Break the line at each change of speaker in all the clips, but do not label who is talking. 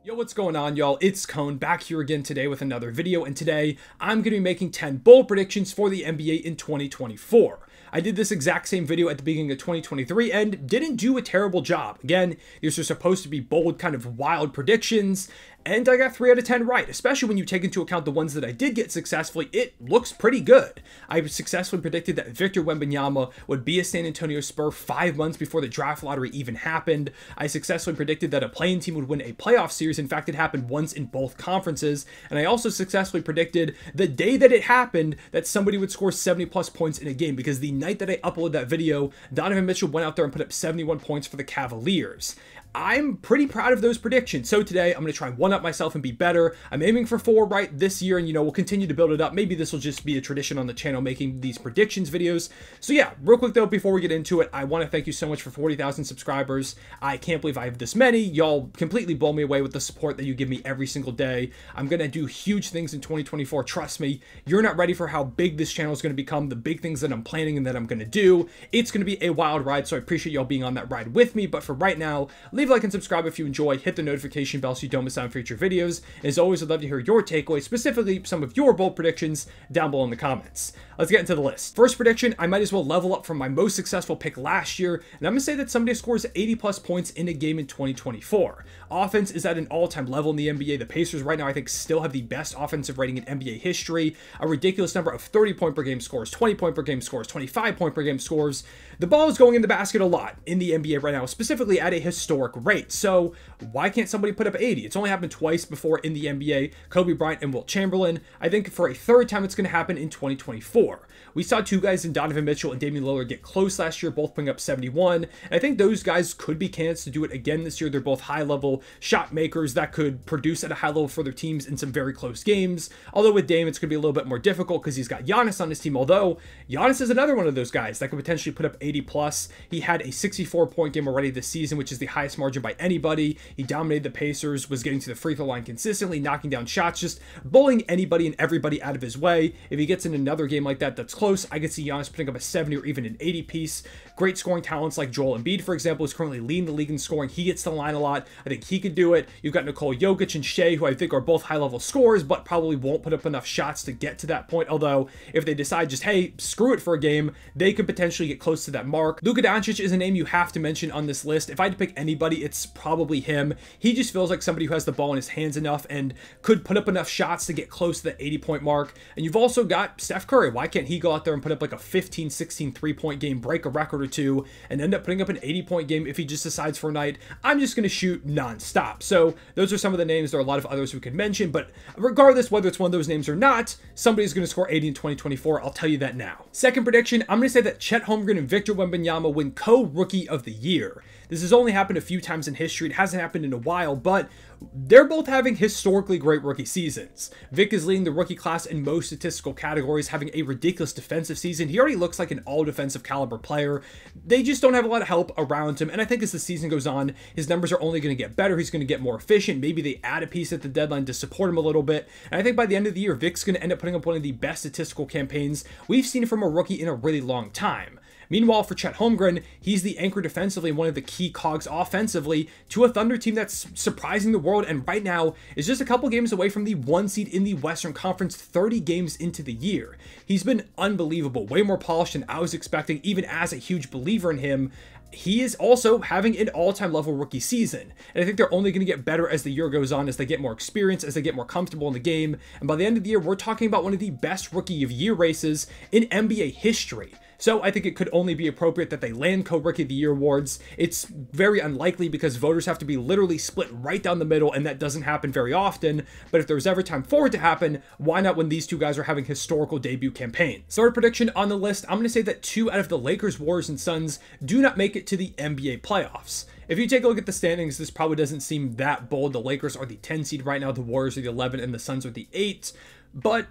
Yo, what's going on, y'all? It's Cone back here again today with another video, and today I'm going to be making 10 bold predictions for the NBA in 2024. I did this exact same video at the beginning of 2023 and didn't do a terrible job. Again, these are supposed to be bold, kind of wild predictions, and I got 3 out of 10 right, especially when you take into account the ones that I did get successfully. It looks pretty good. I successfully predicted that Victor Wembanyama would be a San Antonio Spur 5 months before the draft lottery even happened. I successfully predicted that a play-in team would win a playoff series. In fact, it happened once in both conferences. And I also successfully predicted the day that it happened that somebody would score 70+ points in a game, because the night that I uploaded that video, Donovan Mitchell went out there and put up 71 points for the Cavaliers. I'm pretty proud of those predictions. So today I'm going to try and one-up myself and be better. I'm aiming for 4 right this year, and we'll continue to build it up. Maybe this will just be a tradition on the channel, making these predictions videos. So yeah, real quick though, before we get into it, I want to thank you so much for 40,000 subscribers. I can't believe I have this many. Y'all completely blow me away with the support that you give me every single day. I'm going to do huge things in 2024. Trust me, you're not ready for how big this channel is going to become, the big things that I'm planning and that I'm going to do. It's going to be a wild ride, so I appreciate y'all being on that ride with me. But for right now, leave a like and subscribe if you enjoy. Hit the notification bell so you don't miss out on future videos. And as always, I'd love to hear your takeaways, specifically some of your bold predictions down below in the comments. Let's get into the list. First prediction, I might as well level up from my most successful pick last year, and I'm going to say that somebody scores 80+ points in a game in 2024. Offense is at an all-time level in the NBA. The Pacers right now, I think, still have the best offensive rating in NBA history. A ridiculous number of 30-point per game scores, 20-point per game scores, 25-point per game scores. The ball is going in the basket a lot in the NBA right now, specifically at a historic rate. So why can't somebody put up 80? It's only happened twice before in the NBA, Kobe Bryant and Wilt Chamberlain. I think for a third time, it's going to happen in 2024. We saw 2 guys in Donovan Mitchell and Damian Lillard get close last year, both putting up 71. And I think those guys could be candidates to do it again this year. They're both high-level shot makers that could produce at a high level for their teams in some very close games. Although with Dame, it's going to be a little bit more difficult because he's got Giannis on his team. Although Giannis is another one of those guys that could potentially put up 80+. He had a 64-point game already this season, which is the highest margin by anybody. He dominated the Pacers, was getting to the free throw line consistently, knocking down shots, just bullying anybody and everybody out of his way. If he gets in another game like that that's close, I could see Giannis putting up a 70 or even an 80 piece. Great scoring talents like Joel Embiid, for example, is currently leading the league in scoring. He gets to the line a lot. I think he could do it. You've got Nikola Jokic and Shea, who I think are both high-level scorers, but probably won't put up enough shots to get to that point. Although, if they decide just, hey, screw it for a game, they could potentially get close to that mark. Luka Doncic is a name you have to mention on this list. If I had to pick anybody, it's probably him. He just feels like somebody who has the ball in his hands enough and could put up enough shots to get close to the 80-point mark. And you've also got Steph Curry. Why can't he go out there and put up like a 15, 16 3-point game, break a record or 2, and end up putting up an 80-point game if he just decides for a night, I'm just going to shoot non-stop. So those are some of the names. There are a lot of others we could mention, but regardless whether it's one of those names or not, somebody's going to score 80 in 2024. I'll tell you that now. Second prediction, I'm going to say that Chet Holmgren and Victor Wembanyama win co-rookie of the year. This has only happened a few times in history. It hasn't happened in a while, but they're both having historically great rookie seasons. Vic is leading the rookie class in most statistical categories, having a ridiculous defensive season. He already looks like an all-defensive caliber player. They just don't have a lot of help around him, and I think as the season goes on, his numbers are only going to get better. He's going to get more efficient. Maybe they add a piece at the deadline to support him a little bit, and I think by the end of the year, Vic's going to end up putting up one of the best statistical campaigns we've seen from a rookie in a really long time. Meanwhile, for Chet Holmgren, he's the anchor defensively and one of the key cogs offensively to a Thunder team that's surprising the world, and right now is just a couple games away from the 1 seed in the Western Conference 30 games into the year. He's been unbelievable, way more polished than I was expecting, even as a huge believer in him. He is also having an all-time level rookie season, and I think they're only going to get better as the year goes on, as they get more experience, as they get more comfortable in the game, and by the end of the year, we're talking about one of the best rookie of year races in NBA history. So I think it could only be appropriate that they land co-rookie of the year awards. It's very unlikely because voters have to be literally split right down the middle, and that doesn't happen very often. But if there's ever time for it to happen, why not when these 2 guys are having historical debut campaigns? Third prediction on the list, I'm going to say that 2 out of the Lakers, Warriors, and Suns do not make it to the NBA playoffs. If you take a look at the standings, this probably doesn't seem that bold. The Lakers are the 10 seed right now, the Warriors are the 11, and the Suns are the 8. But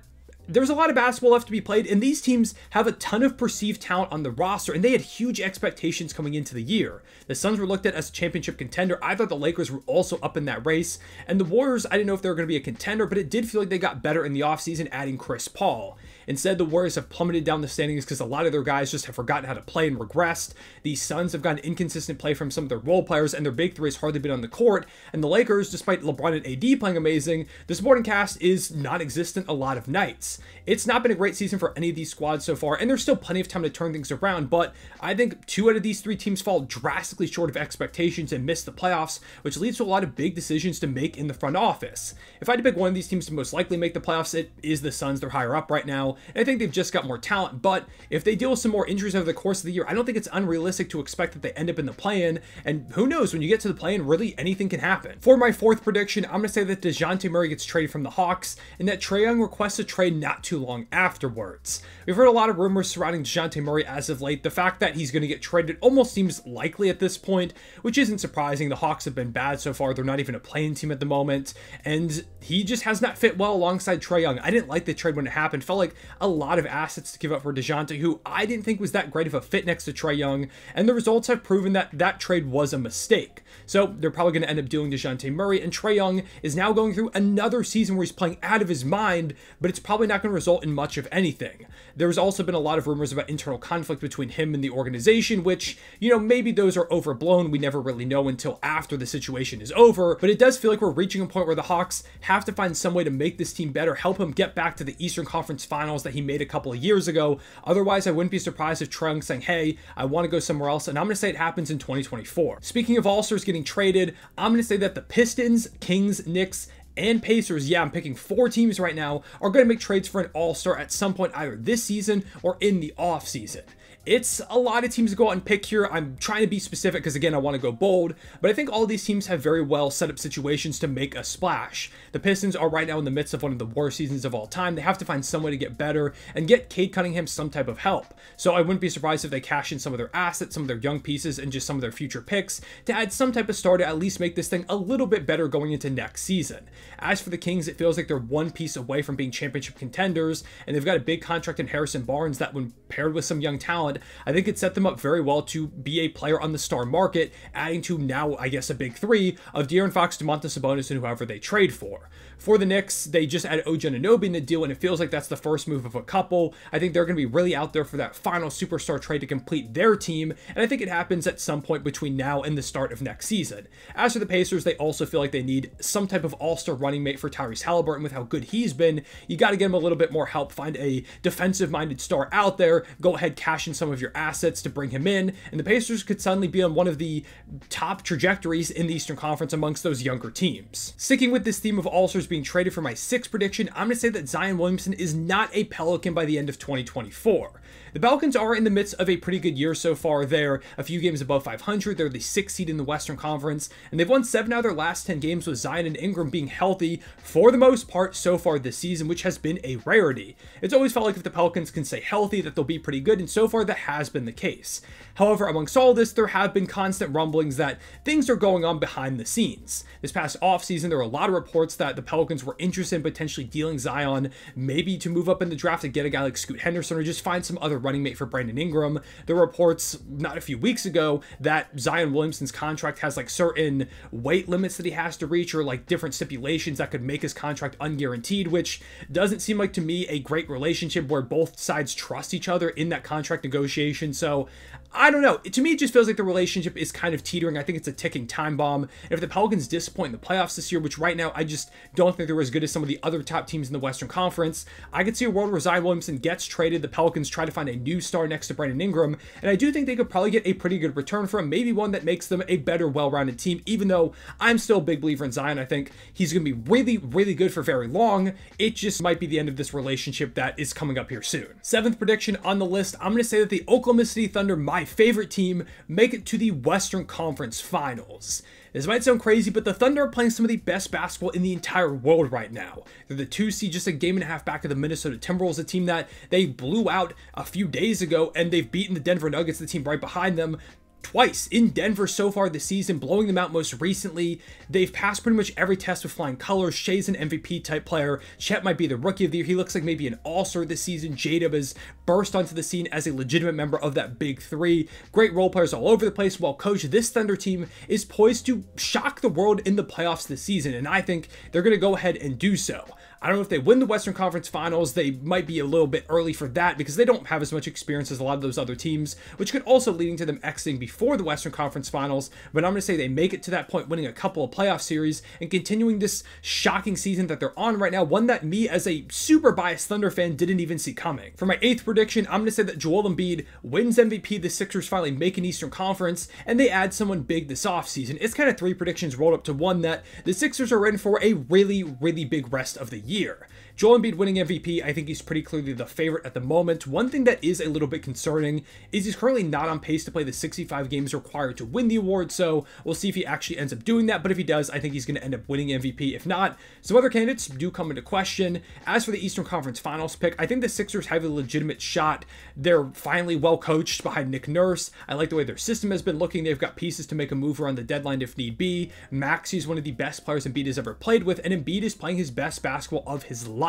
there's a lot of basketball left to be played, and these teams have a ton of perceived talent on the roster, and they had huge expectations coming into the year. The Suns were looked at as a championship contender. I thought the Lakers were also up in that race, and the Warriors, I didn't know if they were going to be a contender, but it did feel like they got better in the offseason adding Chris Paul. Instead, the Warriors have plummeted down the standings because a lot of their guys just have forgotten how to play and regressed. The Suns have gotten inconsistent play from some of their role players, and their big three has hardly been on the court. And the Lakers, despite LeBron and AD playing amazing, the supporting cast is non-existent a lot of nights. It's not been a great season for any of these squads so far, and there's still plenty of time to turn things around, but I think 2 out of these 3 teams fall drastically short of expectations and miss the playoffs, which leads to a lot of big decisions to make in the front office. If I had to pick one of these teams to most likely make the playoffs, it is the Suns. They're higher up right now, and I think they've just got more talent, but if they deal with some more injuries over the course of the year, I don't think it's unrealistic to expect that they end up in the play-in, and who knows, when you get to the play-in, really anything can happen. For my 4th prediction, I'm going to say that DeJounte Murray gets traded from the Hawks, and that Trae Young requests a trade not too long afterwards. We've heard a lot of rumors surrounding DeJounte Murray as of late. The fact that he's going to get traded almost seems likely at this point, which isn't surprising. The Hawks have been bad so far. They're not even a play-in team at the moment, and he just has not fit well alongside Trae Young. I didn't like the trade when it happened. Felt like a lot of assets to give up for DeJounte, who I didn't think was that great of a fit next to Trae Young, and the results have proven that that trade was a mistake. So they're probably going to end up doing DeJounte Murray, and Trae Young is now going through another season where he's playing out of his mind, but it's probably not going to result in much of anything. There's also been a lot of rumors about internal conflict between him and the organization, which, you know, maybe those are overblown. We never really know until after the situation is over, but it does feel like we're reaching a point where the Hawks have to find some way to make this team better, help him get back to the Eastern Conference Finals that he made a couple of years ago. Otherwise, I wouldn't be surprised if Trae Young saying, hey, I want to go somewhere else, and I'm going to say it happens in 2024. Speaking of All-Stars getting traded, I'm going to say that the Pistons, Kings, Knicks, and Pacers, yeah, I'm picking 4 teams right now, are going to make trades for an all-star at some point either this season or in the off-season. It's a lot of teams to go out and pick here. I'm trying to be specific because, again, I want to go bold, but I think all these teams have very well set up situations to make a splash. The Pistons are right now in the midst of one of the worst seasons of all time. They have to find some way to get better and get Cade Cunningham some type of help. So I wouldn't be surprised if they cash in some of their assets, some of their young pieces, and just some of their future picks to add some type of star to at least make this thing a little bit better going into next season. As for the Kings, it feels like they're one piece away from being championship contenders, and they've got a big contract in Harrison Barnes that, when paired with some young talent, I think it set them up very well to be a player on the star market, adding to now, I guess, a big 3 of De'Aaron Fox, Domantas Sabonis, and whoever they trade for. For the Knicks, they just added OG Anunoby in the deal, and it feels like that's the first move of a couple. I think they're going to be really out there for that final superstar trade to complete their team, and I think it happens at some point between now and the start of next season. As for the Pacers, they also feel like they need some type of all-star running mate for Tyrese Halliburton. With how good he's been, you got to give him a little bit more help, find a defensive-minded star out there, go ahead, cash in some of your assets to bring him in, and the Pacers could suddenly be on one of the top trajectories in the Eastern Conference amongst those younger teams. Sticking with this theme of all-stars being traded, for my 6th prediction, I'm going to say that Zion Williamson is not a Pelican by the end of 2024. The Pelicans are in the midst of a pretty good year so far. They're a few games above 500. They're the 6th seed in the Western Conference, and they've won 7 out of their last 10 games with Zion and Ingram being healthy for the most part so far this season, which has been a rarity. It's always felt like if the Pelicans can stay healthy that they'll be pretty good, and so far that has been the case. However, amongst all this, there have been constant rumblings that things are going on behind the scenes. This past offseason, there were a lot of reports that the Pelicans were interested in potentially dealing Zion, maybe to move up in the draft to get a guy like Scoot Henderson or just find some other running mate for Brandon Ingram. There were reports not a few weeks ago that Zion Williamson's contract has like certain weight limits that he has to reach, or like different stipulations that could make his contract unguaranteed, which doesn't seem like to me a great relationship where both sides trust each other in that contract negotiation. So I don't know. To me, it just feels like the relationship is kind of teetering. I think it's a ticking time bomb. And if the Pelicans disappoint in the playoffs this year, which right now I just don't think they're as good as some of the other top teams in the Western Conference, I could see a world where Zion Williamson gets traded, the Pelicans try to find a new star next to Brandon Ingram, and I do think they could probably get a pretty good return for him, maybe one that makes them a better, well-rounded team, even though I'm still a big believer in Zion. I think he's going to be really, really good for very long. It just might be the end of this relationship that is coming up here soon. 7th prediction on the list, I'm going to say that the Oklahoma City Thunder, my favorite team, make it to the Western Conference Finals. This might sound crazy, but the Thunder are playing some of the best basketball in the entire world right now. They're the 2 seed, just a game and a half back of the Minnesota Timberwolves, a team that they blew out a few days ago, and they've beaten the Denver Nuggets, the team right behind them, twice in Denver so far this season, blowing them out most recently. They've passed pretty much every test with flying colors. Shea's an MVP type player. Chet might be the rookie of the year. He looks like maybe an all-star this season. J-Dub has burst onto the scene as a legitimate member of that big three. Great role players all over the place. Well coached, this Thunder team is poised to shock the world in the playoffs this season, and I think they're going to go ahead and do so. I don't know if they win the Western Conference Finals. They might be a little bit early for that because they don't have as much experience as a lot of those other teams, which could also lead to them exiting before the Western Conference Finals. But I'm going to say they make it to that point, winning a couple of playoff series and continuing this shocking season that they're on right now, one that me as a super biased Thunder fan didn't even see coming. For my 8th prediction, I'm going to say that Joel Embiid wins MVP, the Sixers finally make an Eastern Conference, and they add someone big this offseason. It's kind of 3 predictions rolled up to one that the Sixers are in for a really, really big rest of the year. Joel Embiid winning MVP, I think he's pretty clearly the favorite at the moment. One thing that is a little bit concerning is he's currently not on pace to play the 65 games required to win the award, so we'll see if he actually ends up doing that. But if he does, I think he's going to end up winning MVP. If not, some other candidates do come into question. As for the Eastern Conference Finals pick, I think the Sixers have a legitimate shot. They're finally well coached behind Nick Nurse. I like the way their system has been looking. They've got pieces to make a move around the deadline if need be. Maxey's one of the best players Embiid has ever played with, and Embiid is playing his best basketball of his life.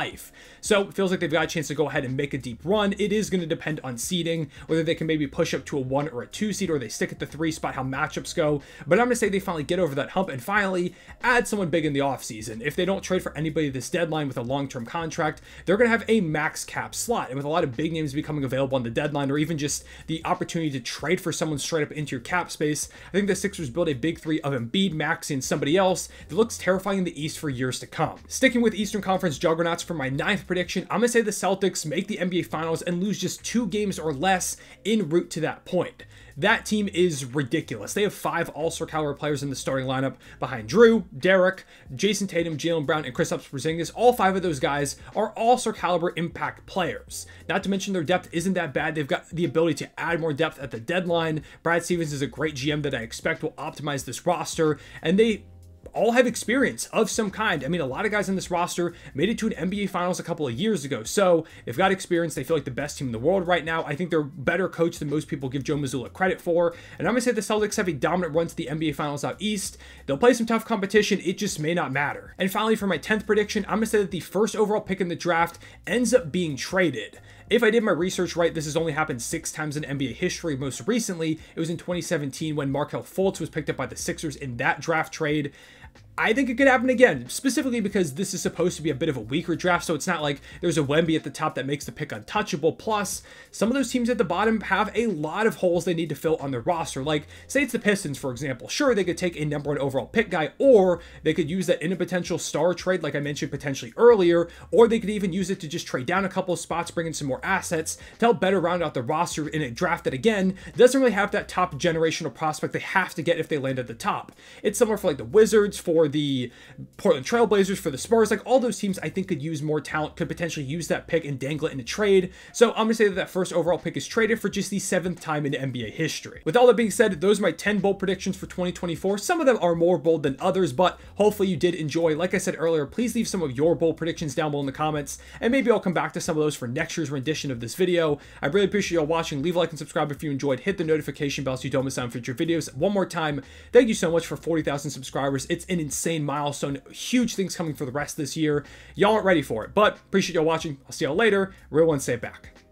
So it feels like they've got a chance to go ahead and make a deep run. It is going to depend on seeding, whether they can maybe push up to a 1 or a 2 seed, or they stick at the 3 spot, how matchups go. But I'm going to say they finally get over that hump and finally add someone big in the offseason. If they don't trade for anybody this deadline with a long-term contract, they're going to have a max cap slot. And with a lot of big names becoming available on the deadline, or even just the opportunity to trade for someone straight up into your cap space, I think the Sixers build a big three of Embiid, Maxey, and somebody else that looks terrifying in the East for years to come. Sticking with Eastern Conference juggernauts for my 9th prediction, I'm going to say the Celtics make the NBA Finals and lose just 2 games or less en route to that point. That team is ridiculous. They have 5 all-star caliber players in the starting lineup behind Drew, Derek, Jason Tatum, Jaylen Brown, and Kristaps Porzingis. All 5 of those guys are all-star caliber impact players. Not to mention their depth isn't that bad. They've got the ability to add more depth at the deadline. Brad Stevens is a great GM that I expect will optimize this roster, and they all have experience of some kind. I mean, a lot of guys on this roster made it to an NBA Finals a couple of years ago, so they've got experience. They feel like the best team in the world right now. I think they're better coached than most people give Joe Mazzulla credit for, and I'm going to say the Celtics have a dominant run to the NBA Finals out East. They'll play some tough competition. It just may not matter. And finally, for my 10th prediction, I'm going to say that the first overall pick in the draft ends up being traded. If I did my research right, this has only happened 6 times in NBA history. Most recently, it was in 2017 when Markelle Fultz was picked up by the Sixers in that draft trade. I think it could happen again, specifically because this is supposed to be a bit of a weaker draft, so it's not like there's a Wemby at the top that makes the pick untouchable. Plus, some of those teams at the bottom have a lot of holes they need to fill on their roster. Like, say it's the Pistons, for example. Sure, they could take a #1 overall pick guy, or they could use that in a potential star trade, like I mentioned potentially earlier, or they could even use it to just trade down a couple of spots, bring in some more assets to help better round out the roster in a draft that, again, doesn't really have that top generational prospect they have to get if they land at the top. It's similar for like the Wizards, for the Portland Trail Blazers, for the Spurs. Like, all those teams I think could use more talent, could potentially use that pick and dangle it in a trade. So I'm going to say that that first overall pick is traded for just the 7th time in NBA history. With all that being said, those are my 10 bold predictions for 2024. Some of them are more bold than others, but hopefully you did enjoy. Like I said earlier, please leave some of your bold predictions down below in the comments, and maybe I'll come back to some of those for next year's rendition of this video. I really appreciate y'all watching. Leave a like and subscribe if you enjoyed. Hit the notification bell so you don't miss out on future videos. One more time, thank you so much for 40,000 subscribers. It's an insane milestone. Huge things coming for the rest of this year. Y'all aren't ready for it, but appreciate y'all watching. I'll see y'all later. Real one, say it back.